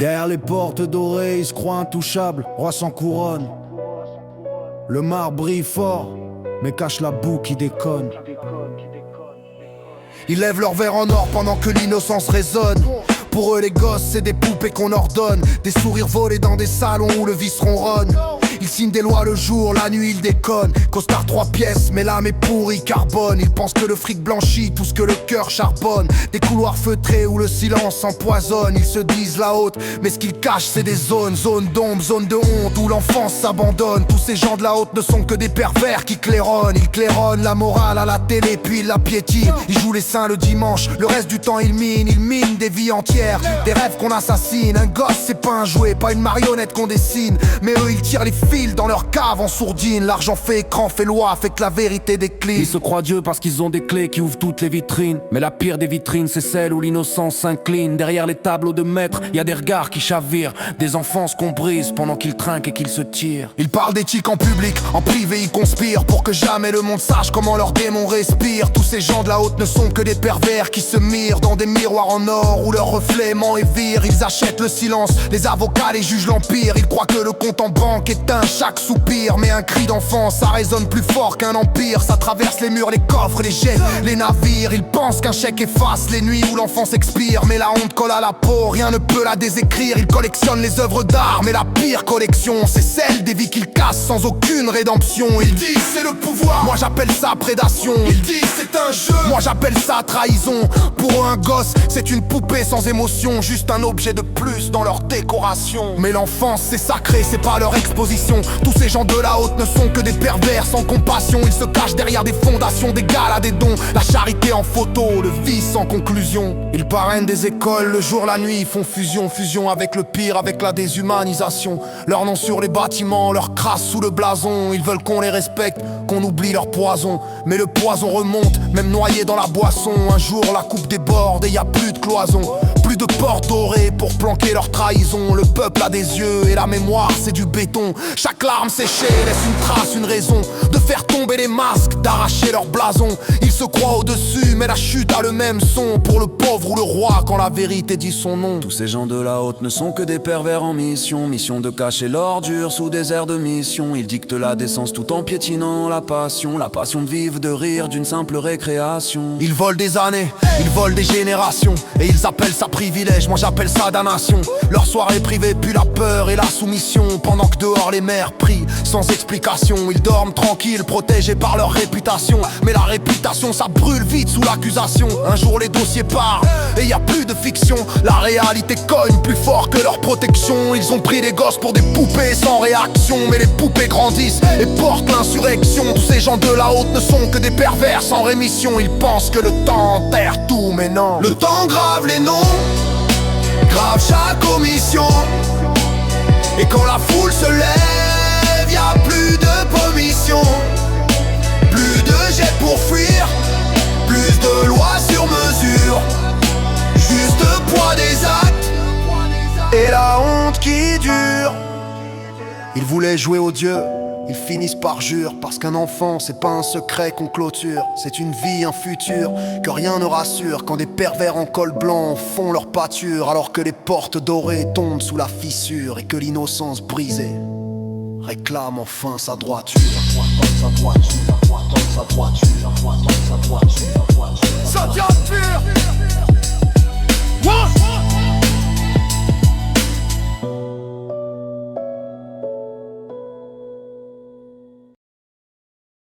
Derrière les portes dorées, ils se croient intouchables, roi sans couronne. Le marbre brille fort, mais cache la boue qui déconne. Ils lèvent leur verre en or pendant que l'innocence résonne. Pour eux les gosses c'est des poupées qu'on ordonne. Des sourires volés dans des salons où le vice ronronne. Ils signent des lois le jour, la nuit ils déconnent. Costard 3 pièces, mais l'âme est pourrie, carbone. Ils pensent que le fric blanchit tout ce que le cœur charbonne. Des couloirs feutrés où le silence empoisonne. Ils se disent la haute, mais ce qu'ils cachent c'est des zones. Zones d'ombre, zones de honte où l'enfance s'abandonne. Tous ces gens de la haute ne sont que des pervers qui claironnent. Ils claironnent la morale à la télé puis ils la piétinent. Ils jouent les saints le dimanche, le reste du temps ils minent des vies entières. Des rêves qu'on assassine, un gosse c'est pas un jouet, pas une marionnette qu'on dessine. Mais eux ils tirent les fils dans leur cave en sourdine. L'argent fait écran, fait loi, fait que la vérité décline. Ils se croient Dieu parce qu'ils ont des clés qui ouvrent toutes les vitrines. Mais la pire des vitrines c'est celle où l'innocence s'incline. Derrière les tableaux de maîtres, y a des regards qui chavirent. Des enfances qu'on brise pendant qu'ils trinquent et qu'ils se tirent. Ils parlent d'éthique en public, en privé ils conspirent pour que jamais le monde sache comment leurs démons respirent. Tous ces gens de la haute ne sont que des pervers qui se mirent dans des miroirs en or où leur reflet ment et vire. Ils achètent le silence, les avocats les jugent l'empire. Ils croient que le compte en banque éteint chaque soupir. Mais un cri d'enfant ça résonne plus fort qu'un empire. Ça traverse les murs, les coffres, les jets, les navires. Ils pensent qu'un chèque efface les nuits où l'enfance expire. Mais la honte colle à la peau, rien ne peut la désécrire. Ils collectionnent les œuvres d'art, mais la pire collection c'est celle des vies qu'ils cassent sans aucune rédemption. Ils disent c'est le pouvoir, moi j'appelle ça prédation. Ils disent c'est un jeu, moi j'appelle ça trahison. Pour eux un gosse c'est une poupée sans émotion, juste un objet de plus dans leur décoration. Mais l'enfance c'est sacré, c'est pas leur exposition. Tous ces gens de la haute ne sont que des pervers sans compassion. Ils se cachent derrière des fondations, des gales à des dons. La charité en photo, le vice en conclusion. Ils parrainent des écoles, le jour, la nuit, ils font fusion avec le pire, avec la déshumanisation. Leur nom sur les bâtiments, leur crasse sous le blason. Ils veulent qu'on les respecte, qu'on oublie leur poison. Mais le poison remonte, même noyé dans la boisson. Un jour la coupe déborde et y a plus de cloison. Plus de portes dorées pour planquer leur trahison. Le peuple a des yeux et la mémoire c'est du béton. Chaque larme séchée laisse une trace, une raison de faire tomber les masques, d'arracher leur blason. Ils se croient au-dessus mais la chute a le même son. Pour le pauvre ou le roi quand la vérité dit son nom. Tous ces gens de la haute ne sont que des pervers en mission. Mission de cacher l'ordure sous des airs de mission. Ils dictent la décence tout en piétinant la passion. La passion de vivre, de rire, d'une simple récréation. Ils volent des années, ils volent des générations. Et ils appellent ça privilège, moi j'appelle ça damnation. Leur soirée privée pue la peur et la soumission. Pendant que dehors les mères prient sans explication. Ils dorment tranquilles, protégés par leur réputation. Mais la réputation ça brûle vite sous l'accusation. Un jour les dossiers partent et y a plus de fiction. La réalité cogne plus fort que leur protection. Ils ont pris des gosses pour des poupées sans réaction. Mais les poupées grandissent et portent l'insurrection. Tous ces gens de la haute ne sont que des pervers sans rémission. Ils pensent que le temps enterre tout mais non. Le temps grave les noms, grave chaque omission. Et quand la foule se lève, y a plus de commission. Plus de jets pour fuir, plus de lois sur mesure. Juste poids des actes et la honte qui dure. Ils voulaient jouer au Dieu, ils finissent par jure. Parce qu'un enfant c'est pas un secret qu'on clôture. C'est une vie, un futur que rien ne rassure. Quand des pervers en col blanc font leur pâture. Alors que les portes dorées tombent sous la fissure. Et que l'innocence brisée réclame enfin sa droiture. Sa droiture.